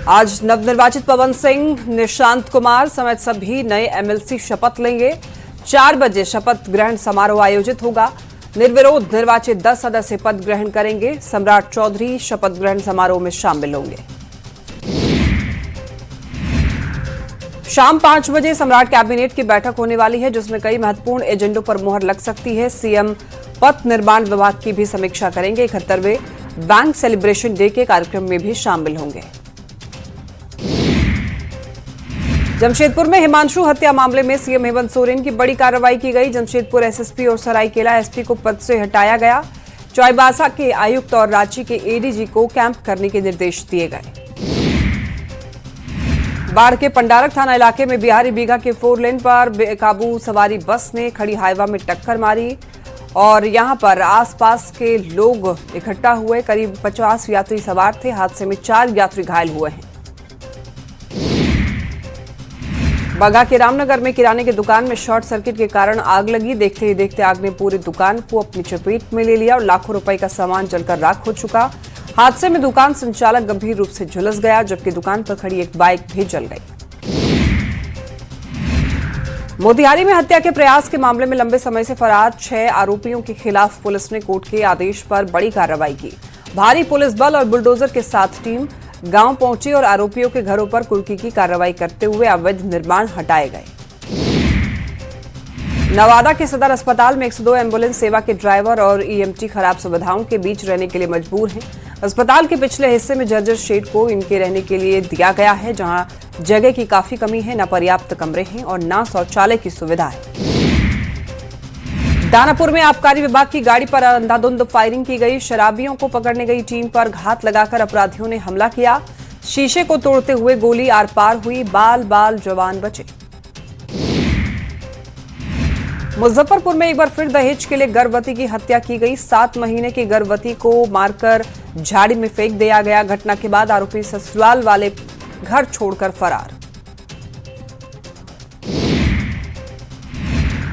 आज नवनिर्वाचित पवन सिंह, निशांत कुमार समेत सभी नए एमएलसी शपथ लेंगे। 4 बजे शपथ ग्रहण समारोह आयोजित होगा। निर्विरोध निर्वाचित 10 सदस्य पद ग्रहण करेंगे। सम्राट चौधरी शपथ ग्रहण समारोह में शामिल होंगे। शाम 5 बजे सम्राट कैबिनेट की बैठक होने वाली है, जिसमें कई महत्वपूर्ण एजेंडों पर मुहर लग सकती है। सीएम पथ निर्माण विभाग की भी समीक्षा करेंगे। 71वें बैंक सेलिब्रेशन डे के कार्यक्रम में भी शामिल होंगे। जमशेदपुर में हिमांशु हत्या मामले में सीएम हेमंत सोरेन की बड़ी कार्रवाई की गई। जमशेदपुर एसएसपी और सरायकेला एसपी को पद से हटाया गया। चाईबासा के आयुक्त और रांची के एडीजी को कैंप करने के निर्देश दिए गए। बाढ़ के पंडारक थाना इलाके में बिहारी बीघा के 4 लेन पर बेकाबू सवारी बस ने खड़ी हाईवा में टक्कर मारी और यहां पर आसपास के लोग इकट्ठा हुए। करीब 50 यात्री सवार थे। हादसे में 4 यात्री घायल हुए हैं। बगा के रामनगर में किराने की दुकान में शॉर्ट सर्किट के कारण आग लगी। देखते ही देखते आग ने पूरी दुकान को अपनी चपेट में ले लिया और लाखों रुपए का सामान जलकर राख हो चुका। हादसे में दुकान संचालक गंभीर रूप से झुलस गया, जबकि दुकान पर खड़ी एक बाइक भी जल गई। मोतिहारी में हत्या के प्रयास के मामले में लंबे समय से फरार 6 आरोपियों के खिलाफ पुलिस ने कोर्ट के आदेश पर बड़ी कार्रवाई की। भारी पुलिस बल और बुलडोजर के साथ टीम गांव पहुंची और आरोपियों के घरों पर कुर्की की कार्रवाई करते हुए अवैध निर्माण हटाए गए। नवादा के सदर अस्पताल में 102 एम्बुलेंस सेवा के ड्राइवर और ईएमटी खराब सुविधाओं के बीच रहने के लिए मजबूर हैं। अस्पताल के पिछले हिस्से में जर्जर शेड को इनके रहने के लिए दिया गया है, जहां जगह की काफी कमी है, न पर्याप्त कमरे हैं और न शौचालय की सुविधा है। दानापुर में आबकारी विभाग की गाड़ी पर अंधाधुंध फायरिंग की गई। शराबियों को पकड़ने गई टीम पर घात लगाकर अपराधियों ने हमला किया। शीशे को तोड़ते हुए गोली आर पार हुई। बाल बाल जवान बचे। मुजफ्फरपुर में एक बार फिर दहेज के लिए गर्भवती की हत्या की गई। 7 महीने की गर्भवती को मारकर झाड़ी में फेंक दिया गया। घटना के बाद आरोपी ससुराल वाले घर छोड़कर फरार।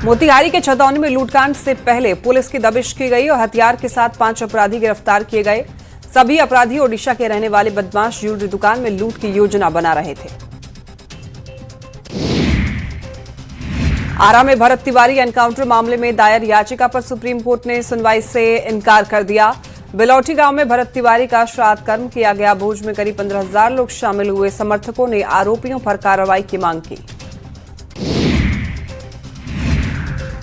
मोतिहारी के छतौनी में लूटकांड से पहले पुलिस की दबिश की गई और हथियार के साथ 5 अपराधी गिरफ्तार किए गए। सभी अपराधी ओडिशा के रहने वाले बदमाश ज्वेलरी दुकान में लूट की योजना बना रहे थे। आरा में भरत तिवारी एनकाउंटर मामले में दायर याचिका पर सुप्रीम कोर्ट ने सुनवाई से इनकार कर दिया। बिलौटी गांव में भरत तिवारी का श्राद्ध कर्म किया गया। भोज में करीब 15,000 लोग शामिल हुए। समर्थकों ने आरोपियों पर कार्रवाई की मांग की।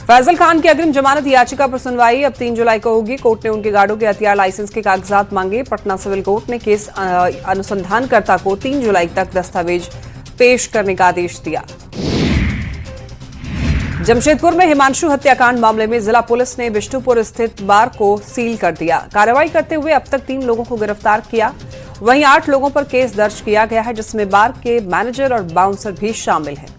फैजल खान की अग्रिम जमानत याचिका पर सुनवाई अब 3 जुलाई को होगी। कोर्ट ने उनके गार्डों के हथियार लाइसेंस के कागजात मांगे। पटना सिविल कोर्ट ने केस अनुसंधानकर्ता को 3 जुलाई तक दस्तावेज पेश करने का आदेश दिया। जमशेदपुर में हिमांशु हत्याकांड मामले में जिला पुलिस ने बिष्टुपुर स्थित बार को सील कर दिया। कार्रवाई करते हुए अब तक 3 लोगों को गिरफ्तार किया। वहीं 8 लोगों पर केस दर्ज किया गया है, जिसमें बार के मैनेजर और बाउंसर भी शामिल हैं।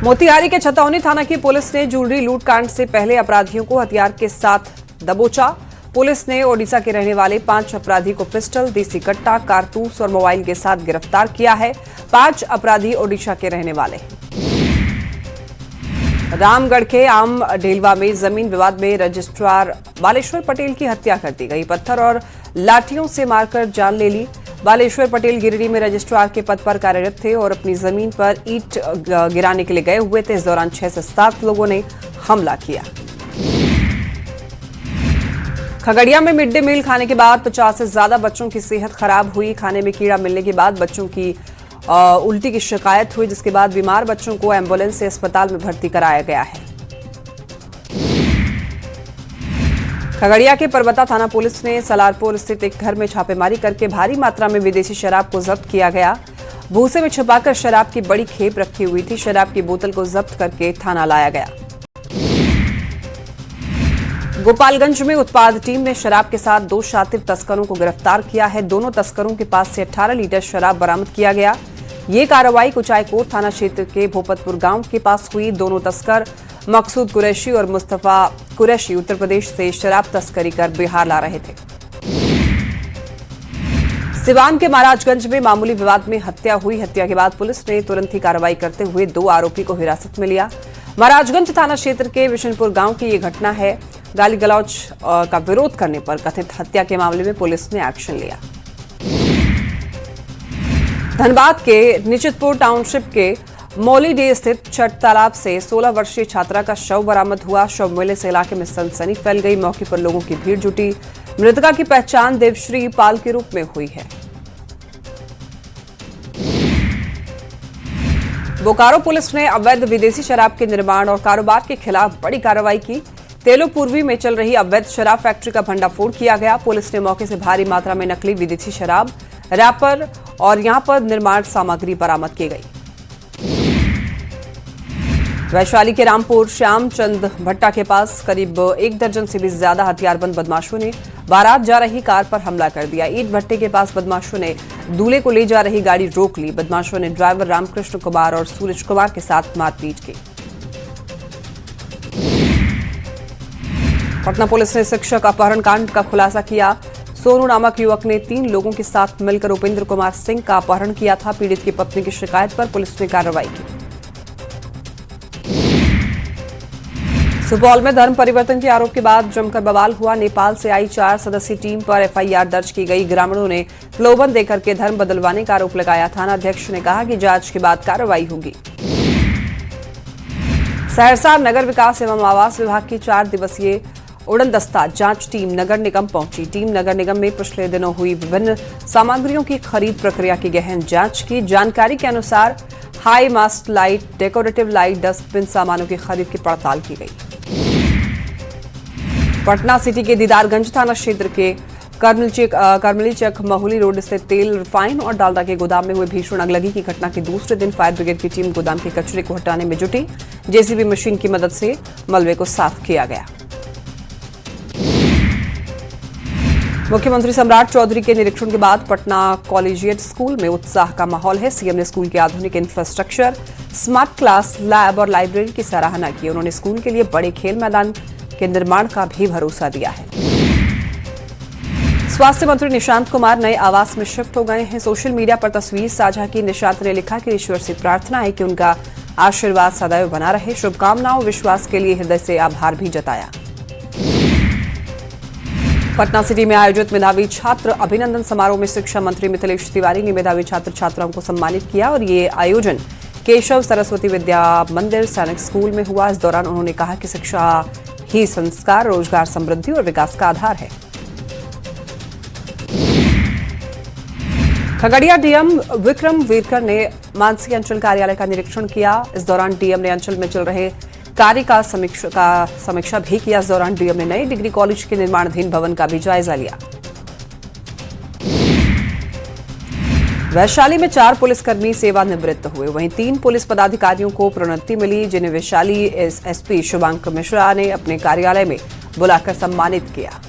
मोतिहारी के छतौनी थाना की पुलिस ने ज्वेलरी लूटकांड से पहले अपराधियों को हथियार के साथ दबोचा। पुलिस ने ओडिशा के रहने वाले 5 अपराधी को पिस्टल, देसी कट्टा, कारतूस और मोबाइल के साथ गिरफ्तार किया है। 5 अपराधी ओडिशा के रहने वाले हैं। रामगढ़ के आम ढेलवा में जमीन विवाद में रजिस्ट्रार बालेश्वर पटेल की हत्या कर दी गई। पत्थर और लाठियों से मारकर जान ले ली। बालेश्वर पटेल गिरिडीह में रजिस्ट्रार के पद पर कार्यरत थे और अपनी जमीन पर ईंट गिराने के लिए गए हुए थे। इस दौरान 6 से 7 लोगों ने हमला किया। खगड़िया में मिड डे मील खाने के बाद 50 से ज्यादा बच्चों की सेहत खराब हुई। खाने में कीड़ा मिलने के बाद बच्चों की उल्टी की शिकायत हुई, जिसके बाद बीमार बच्चों को एम्बुलेंस से अस्पताल में भर्ती कराया गया है। खगड़िया के परबता थाना पुलिस ने सलारपुर स्थित एक घर में छापेमारी करके भारी मात्रा में विदेशी शराब को जब्त किया गया। भूसे में छिपाकर शराब की बड़ी खेप रखी हुई थी। शराब की बोतल को जब्त करके थाना लाया गया। गोपालगंज में उत्पाद टीम ने शराब के साथ 2 शातिर तस्करों को गिरफ्तार किया है। दोनों तस्करों के पास से 18 लीटर शराब बरामद किया गया। ये कार्रवाई कुचायकोट थाना क्षेत्र के भोपतपुर गांव के पास हुई। दोनों तस्कर मकसूद कुरैशी और मुस्तफा कुरैशी उत्तर प्रदेश से शराब तस्करी कर बिहार ला रहे थे। सिवान के महाराजगंज में मामूली विवाद में हत्या हुई। हत्या के बाद पुलिस ने तुरंत ही कार्रवाई करते हुए 2 आरोपी को हिरासत में लिया। महाराजगंज थाना क्षेत्र के विशनपुर गांव की ये घटना है। गाली गलौज का विरोध करने पर कथित हत्या के मामले में पुलिस ने एक्शन लिया। धनबाद के निचितपुर टाउनशिप के मौलीडीह स्थित छठ तालाब से 16 वर्षीय छात्रा का शव बरामद हुआ। शव मिलने से इलाके में सनसनी फैल गई। मौके पर लोगों की भीड़ जुटी। मृतका की पहचान देवश्री पाल के रूप में हुई है। बोकारो पुलिस ने अवैध विदेशी शराब के निर्माण और कारोबार के खिलाफ बड़ी कार्रवाई की। तेलोपूर्वी में चल रही अवैध शराब फैक्ट्री का भंडाफोड़ किया गया। पुलिस ने मौके से भारी मात्रा में नकली विदेशी शराब, रैपर और यहां पर निर्माण सामग्री बरामद की गई। वैशाली के रामपुर श्यामचंद भट्टा के पास करीब 1 दर्जन से भी ज्यादा हथियारबंद बदमाशों ने बारात जा रही कार पर हमला कर दिया। ईट भट्टे के पास बदमाशों ने दूल्हे को ले जा रही गाड़ी रोक ली। बदमाशों ने ड्राइवर रामकृष्ण कुमार और सूरज कुमार के साथ मारपीट की। पटना पुलिस ने शिक्षक अपहरण कांड का खुलासा किया। सोनू नामक युवक ने 3 लोगों के साथ मिलकर उपेंद्र कुमार सिंह का अपहरण किया था। पीड़ित की पत्नी की शिकायत पर पुलिस ने कार्रवाई की। सुपौल में धर्म परिवर्तन के आरोप के बाद जमकर बवाल हुआ। नेपाल से आई 4 सदस्यीय टीम पर एफआईआर दर्ज की गई। ग्रामीणों ने प्रलोभन देकर के धर्म बदलवाने का आरोप लगाया। थाना अध्यक्ष ने कहा कि जांच के बाद कार्रवाई होगी। सहरसा नगर विकास एवं आवास विभाग की 4 दिवसीय उड़नदस्ता जांच टीम नगर निगम पहुंची। टीम नगर निगम में पिछले दिनों हुई विभिन्न सामग्रियों की खरीद प्रक्रिया की गहन जांच की। जानकारी के अनुसार high mast light, decorative light, dustbin सामानों की खरीद की पड़ताल की गई। पटना सिटी के दीदारगंज थाना क्षेत्र के करमलीचक महुली रोड स्थित तेल, रिफाइन और डालडा के गोदाम में हुए भीषण अगलगी की घटना के दूसरे दिन फायर ब्रिगेड की टीम गोदाम के कचरे को हटाने में जुटी। जेसीबी मशीन की मदद से मलबे को साफ किया गया। मुख्यमंत्री सम्राट चौधरी के निरीक्षण के बाद पटना कॉलेजिएट स्कूल में उत्साह का माहौल है। सीएम ने स्कूल के आधुनिक इंफ्रास्ट्रक्चर, स्मार्ट क्लास, लैब और लाइब्रेरी की सराहना की। उन्होंने स्कूल के लिए बड़े खेल मैदान के निर्माण का भी भरोसा दिया है। स्वास्थ्य मंत्री निशांत कुमार नए आवास में शिफ्ट हो गए हैं। सोशल मीडिया पर तस्वीर साझा की। निशांत ने लिखा कि ईश्वर से प्रार्थना है कि उनका आशीर्वाद सदैव बना रहे। शुभकामनाओं, विश्वास के लिए हृदय से आभार भी जताया। पटना सिटी में आयोजित मेधावी छात्र अभिनंदन समारोह में शिक्षा मंत्री मिथिलेश तिवारी ने मेधावी छात्र छात्राओं को सम्मानित किया और ये आयोजन केशव सरस्वती विद्या मंदिर सैनिक स्कूल में हुआ। इस दौरान उन्होंने कहा कि शिक्षा ही संस्कार, रोजगार, समृद्धि और विकास का आधार है। खगड़िया डीएम विक्रम वीरकर ने मानसी अंचल कार्यालय का निरीक्षण किया। इस दौरान डीएम ने अंचल में चल रहे कार्य का समीक्षा भी किया। इस दौरान डीएम ने नए डिग्री कॉलेज के निर्माणाधीन भवन का भी जायजा लिया। वैशाली में 4 पुलिसकर्मी सेवानिवृत्त हुए। वहीं 3 पुलिस पदाधिकारियों को प्रोन्नति मिली, जिन्हें वैशाली एसपी शुभांक मिश्रा ने अपने कार्यालय में बुलाकर सम्मानित किया।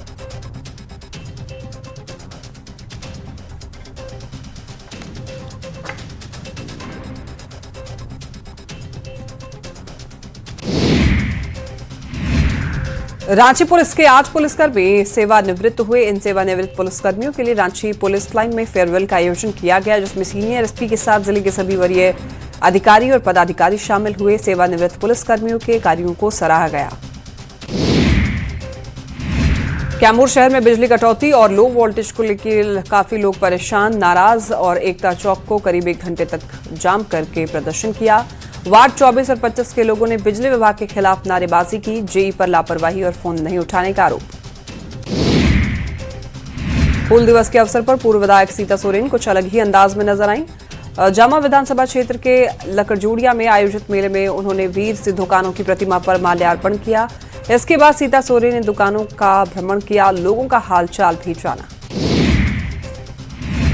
रांची पुलिस के 8 पुलिसकर्मी सेवानिवृत्त हुए। इन सेवानिवृत्त पुलिसकर्मियों के लिए रांची पुलिस लाइन में फेयरवेल का आयोजन किया गया, जिसमें सीनियर एसपी के साथ जिले के सभी वरीय अधिकारी और पदाधिकारी शामिल हुए। सेवानिवृत्त पुलिसकर्मियों के कार्यों को सराहा गया। कैमूर शहर में बिजली कटौती और लो वोल्टेज को लेकर काफी लोग परेशान, नाराज और एकता चौक को करीब 1 घंटे तक जाम करके प्रदर्शन किया। वार्ड 24 और 25 के लोगों ने बिजली विभाग के खिलाफ नारेबाजी की। जेई पर लापरवाही और फोन नहीं उठाने का आरोप। हूल दिवस के अवसर पर पूर्व विधायक सीता सोरेन कुछ अलग ही अंदाज में नजर आईं। जामा विधानसभा क्षेत्र के लकड़जोड़िया में आयोजित मेले में उन्होंने वीर सिद्धू कान्हू की प्रतिमा पर माल्यार्पण किया। इसके बाद सीता सोरेन ने दुकानों का भ्रमण किया, लोगों का हालचाल भी जाना।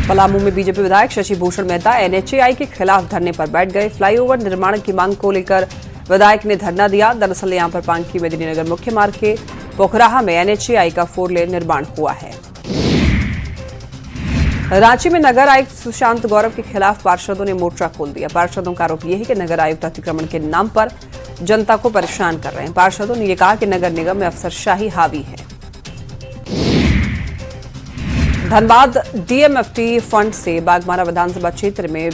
पलामू में बीजेपी विधायक शशि भूषण मेहता एनएचएआई के खिलाफ धरने पर बैठ गए। फ्लाईओवर निर्माण की मांग को लेकर विधायक ने धरना दिया। दरअसल यहां पर पांकी मेदिनीनगर मुख्य मार्ग के पोखराहा में एनएचएआई का 4 लेन निर्माण हुआ है। रांची में नगर आयुक्त सुशांत गौरव के खिलाफ पार्षदों ने मोर्चा खोल दिया। पार्षदों का आरोप यह है कि नगर आयुक्त अतिक्रमण के नाम पर जनता को परेशान कर रहे हैं। पार्षदों ने यह कहा कि नगर निगम में अफसरशाही हावी है। धनबाद डीएमएफटी फंड से बागमारा विधानसभा क्षेत्र में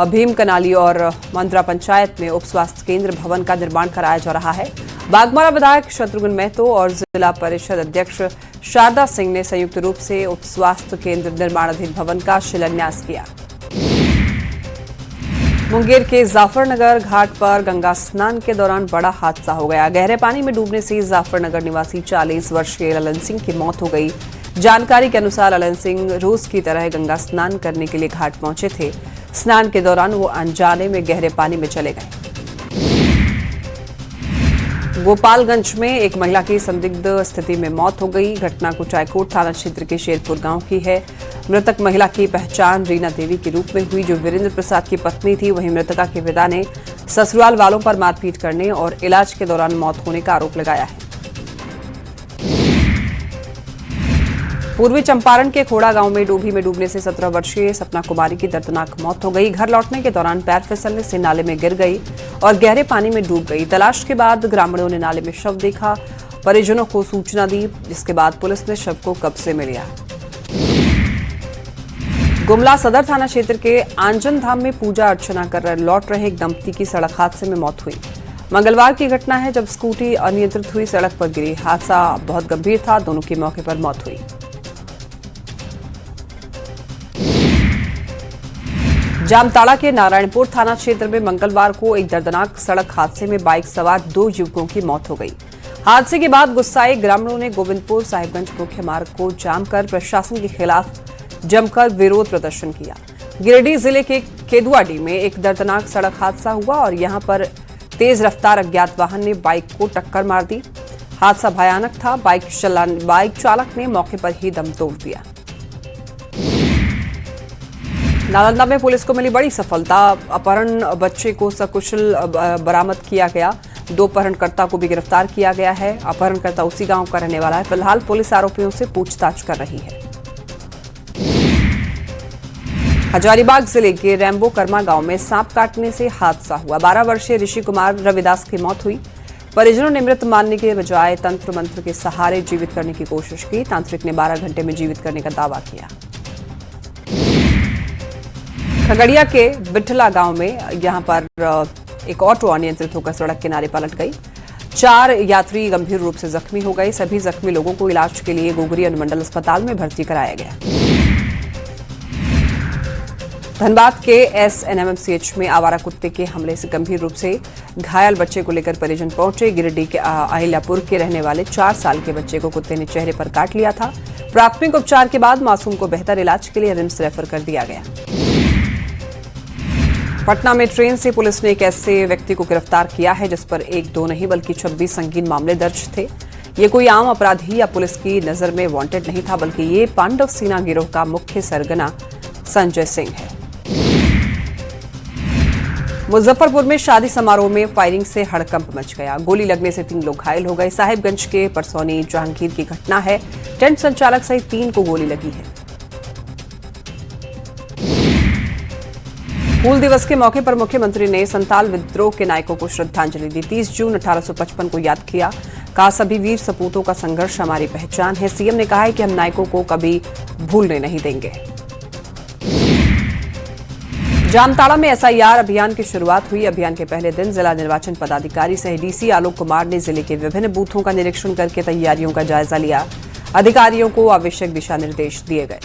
भीम कनाली और मंद्रा पंचायत में उप स्वास्थ्य केंद्र भवन का निर्माण कराया जा रहा है। बागमारा विधायक शत्रुघ्न महतो और जिला परिषद अध्यक्ष शारदा सिंह ने संयुक्त रूप से उप स्वास्थ्य केंद्र निर्माणाधीन भवन का शिलान्यास किया। मुंगेर के जाफरनगर घाट पर गंगा स्नान के दौरान बड़ा हादसा हो गया। गहरे पानी में डूबने से जाफरनगर निवासी 40 वर्षीय ललन सिंह की मौत हो गई। जानकारी के अनुसार ललन सिंह रोज की तरह गंगा स्नान करने के लिए घाट पहुंचे थे। स्नान के दौरान वो अनजाने में गहरे पानी में चले गए। गोपालगंज में एक महिला की संदिग्ध स्थिति में मौत हो गई। घटना कुचायकोट थाना क्षेत्र के शेरपुर गांव की है। मृतक महिला की पहचान रीना देवी के रूप में हुई, जो वीरेंद्र प्रसाद की पत्नी थी। वहीं मृतका के पिता ने ससुराल वालों पर मारपीट करने और इलाज के दौरान मौत होने का आरोप लगाया है। पूर्वी चंपारण के खोड़ा गांव में डूबने से 17 वर्षीय सपना कुमारी की दर्दनाक मौत हो गई। घर लौटने के दौरान पैर फिसलने से नाले में गिर गई और गहरे पानी में डूब गई। तलाश के बाद ग्रामीणों ने नाले में शव देखा, परिजनों को सूचना दी, जिसके बाद पुलिस ने शव को कब्जे में लिया। गुमला सदर थाना क्षेत्र के आंजन धाम में पूजा अर्चना कर लौट रहे एक दंपति की सड़क हादसे में मौत हुई। मंगलवार की घटना है, जब स्कूटी अनियंत्रित हुई सड़क पर गिरी। हादसा बहुत गंभीर था, दोनों की मौके पर मौत हुई। जामताड़ा के नारायणपुर थाना क्षेत्र में मंगलवार को एक दर्दनाक सड़क हादसे में बाइक सवार 2 युवकों की मौत हो गई। हादसे के बाद गुस्साए ग्रामीणों ने गोविंदपुर साहिबगंज मुख्य मार्ग को जाम कर प्रशासन के खिलाफ जमकर विरोध प्रदर्शन किया। गिरिडीह जिले के केदुआडी में एक दर्दनाक सड़क हादसा हुआ और यहां पर तेज रफ्तार अज्ञात वाहन ने बाइक को टक्कर मार दी। हादसा भयानक था। बाइक चालक ने मौके पर ही दम तोड़ दिया। नालंदा में पुलिस को मिली बड़ी सफलता। अपहरण बच्चे को सकुशल बरामद किया गया। 2 अपहरणकर्ता को भी गिरफ्तार किया गया है। अपहरणकर्ता उसी गांव का रहने वाला है। फिलहाल पुलिस आरोपियों से पूछताछ कर रही है। हजारीबाग जिले के रैम्बो कर्मा गांव में सांप काटने से हादसा हुआ। 12 वर्षीय ऋषि कुमार रविदास की मौत हुई। परिजनों ने मृत मानने के बजाय तंत्र मंत्र के सहारे जीवित करने की कोशिश की। तांत्रिक ने 12 घंटे में जीवित करने का दावा किया। खगड़िया के बिठला गांव में यहां पर एक ऑटो अनियंत्रित होकर सड़क किनारे पलट गई। 4 यात्री गंभीर रूप से जख्मी हो गए। सभी जख्मी लोगों को इलाज के लिए गोगरी अनुमंडल अस्पताल में भर्ती कराया गया। धनबाद के SNMMCH में आवारा कुत्ते के हमले से गंभीर रूप से घायल बच्चे को लेकर परिजन पहुंचे। गिरिडीह के अहिल्यापुर के रहने वाले 4 साल के बच्चे को कुत्ते ने चेहरे पर काट लिया था। प्राथमिक उपचार के बाद मासूम को बेहतर इलाज के लिए रिम्स रेफर कर दिया गया। पटना में ट्रेन से पुलिस ने एक ऐसे व्यक्ति को गिरफ्तार किया है जिस पर 1-2 नहीं बल्कि 26 संगीन मामले दर्ज थे। ये कोई आम अपराधी या पुलिस की नजर में वांटेड नहीं था, बल्कि ये पांडव सेना गिरोह का मुख्य सरगना संजय सिंह है। मुजफ्फरपुर में शादी समारोह में फायरिंग से हड़कंप मच गया। गोली लगने से 3 लोग घायल हो गए। साहिबगंज के परसौनी जहांगीर की घटना है। टेंट संचालक सहित 3 को गोली लगी है। हूल दिवस के मौके पर मुख्यमंत्री ने संताल विद्रोह के नायकों को श्रद्धांजलि दी। 30 जून 1855 को याद किया। कहा, सभी वीर सपूतों का संघर्ष हमारी पहचान है। सीएम ने कहा है कि हम नायकों को कभी भूलने नहीं देंगे। जामताड़ा में SIR अभियान की शुरुआत हुई। अभियान के पहले दिन जिला निर्वाचन पदाधिकारी सह DC आलोक कुमार ने जिले के विभिन्न बूथों का निरीक्षण करके तैयारियों का जायजा लिया। अधिकारियों को आवश्यक दिशा निर्देश दिए गए।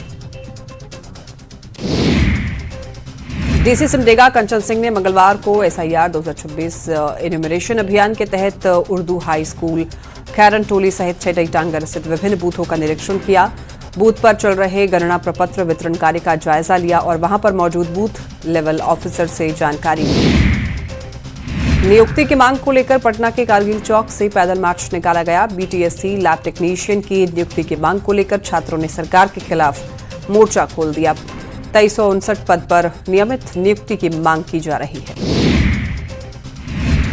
DC सिमडेगा कंचन सिंह ने मंगलवार को SIR 2026 इन्यूमरेशन अभियान के तहत उर्दू हाई स्कूल, खैरन टोली सहित छेटई टांगर स्थित विभिन्न बूथों का निरीक्षण किया। बूथ पर चल रहे गणना प्रपत्र वितरण कार्य का जायजा लिया और वहां पर मौजूद बूथ लेवल ऑफिसर से जानकारी ली। नियुक्ति की मांग को लेकर पटना के कारगिल चौक से पैदल मार्च निकाला गया। BTSC लैब टेक्नीशियन की नियुक्ति की मांग को लेकर छात्रों ने सरकार के खिलाफ मोर्चा खोल दिया। 2359 पद पर नियमित नियुक्ति की मांग की जा रही है।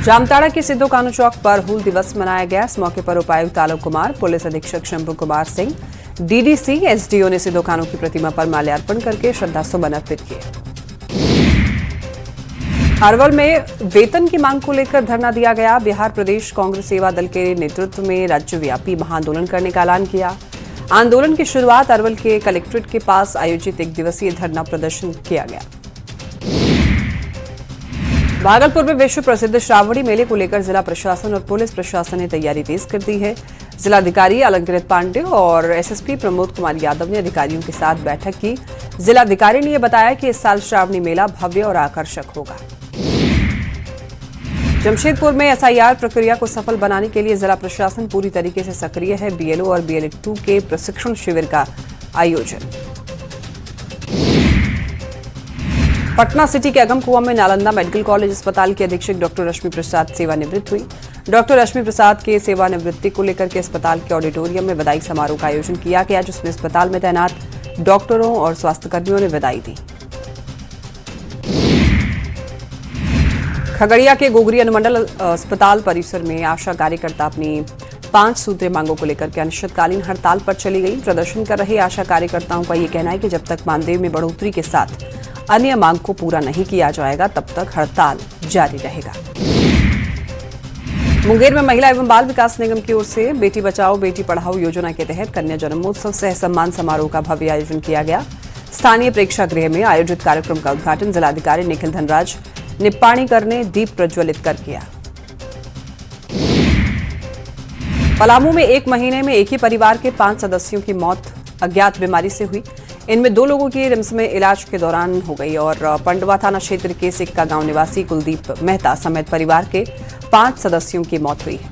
जामताड़ा के सिद्धो कानू चौक पर हूल दिवस मनाया गया। इस मौके पर उपायुक्त आलोक कुमार, पुलिस अधीक्षक शंभू कुमार सिंह, DDC, SDO ने सिद्धो कानू की प्रतिमा पर माल्यार्पण करके श्रद्धासुमन अर्पित किए। अरवल में वेतन की मांग को लेकर धरना दिया गया। बिहार प्रदेश कांग्रेस सेवा दल के नेतृत्व में राज्यव्यापी महाआंदोलन करने का ऐलान किया। आंदोलन की शुरुआत अरवल के कलेक्ट्रेट के पास आयोजित 1 दिवसीय धरना प्रदर्शन किया गया। भागलपुर में विश्व प्रसिद्ध श्रावणी मेले को लेकर जिला प्रशासन और पुलिस प्रशासन ने तैयारी तेज कर दी है। जिलाधिकारी अलंकृत पांडे और SSP प्रमोद कुमार यादव ने अधिकारियों के साथ बैठक की। जिलाधिकारी ने यह बताया कि इस साल श्रावणी मेला भव्य और आकर्षक होगा। जमशेदपुर में एसआईआर प्रक्रिया को सफल बनाने के लिए जिला प्रशासन पूरी तरीके से सक्रिय है। बीएलओ और बीएलए2 के प्रशिक्षण शिविर का आयोजन। पटना सिटी के अगमकुआं में नालंदा मेडिकल कॉलेज अस्पताल के अधीक्षक डॉक्टर रश्मि प्रसाद सेवानिवृत्त हुई। डॉक्टर रश्मि प्रसाद के सेवानिवृत्ति को लेकर के अस्पताल के ऑडिटोरियम में विदाई समारोह का आयोजन किया गया, जिसमें अस्पताल में तैनात डॉक्टरों और स्वास्थ्यकर्मियों ने विदाई दी। खगड़िया के गोगरी अनुमंडल अस्पताल परिसर में आशा कार्यकर्ता अपनी 5 सूत्रीय मांगों को लेकर के अनिश्चितकालीन हड़ताल पर चली गई। प्रदर्शन कर रहे आशा कार्यकर्ताओं का ये कहना है कि जब तक मानदेय में बढ़ोतरी के साथ अन्य मांग को पूरा नहीं किया जाएगा, तब तक हड़ताल जारी रहेगा। मुंगेर में महिला एवं बाल विकास निगम की ओर से बेटी बचाओ बेटी पढ़ाओ योजना के तहत कन्या जन्मोत्सव सह सम्मान समारोह का भव्य आयोजन किया गया। स्थानीय प्रेक्षागृह में आयोजित कार्यक्रम का उद्घाटन जिलाधिकारी निखिल धनराज निप्पाणीकर ने दीप प्रज्वलित कर किया। पलामू में 1 महीने में एक ही परिवार के 5 सदस्यों की मौत अज्ञात बीमारी से हुई। इनमें 2 लोगों की रिम्स में इलाज के दौरान हो गई और पंडवा थाना क्षेत्र के सिक्का गांव निवासी कुलदीप मेहता समेत परिवार के 5 सदस्यों की मौत हुई है।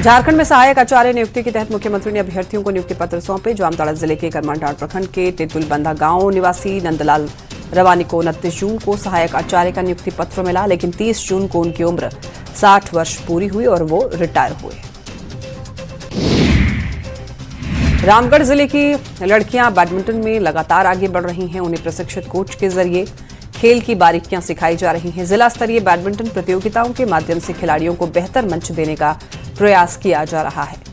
झारखंड में सहायक आचार्य नियुक्ति के तहत मुख्यमंत्री ने अभ्यर्थियों को नियुक्ति पत्र सौंपे। जामताड़ा जिले के करमाटांड़ प्रखंड के तेतुलबंधा गांव निवासी नंदलाल रवानी को 29 जून को सहायक आचार्य का नियुक्ति पत्र मिला, लेकिन 30 जून को उनकी उम्र 60 वर्ष पूरी हुई और वो रिटायर हुए। रामगढ़ जिले की लड़कियां बैडमिंटन में लगातार आगे बढ़ रही हैं। उन्हें प्रशिक्षित कोच के जरिए खेल की बारीकियां सिखाई जा रही हैं। जिला स्तरीय बैडमिंटन प्रतियोगिताओं के माध्यम से खिलाड़ियों को बेहतर मंच देने का प्रयास किया जा रहा है।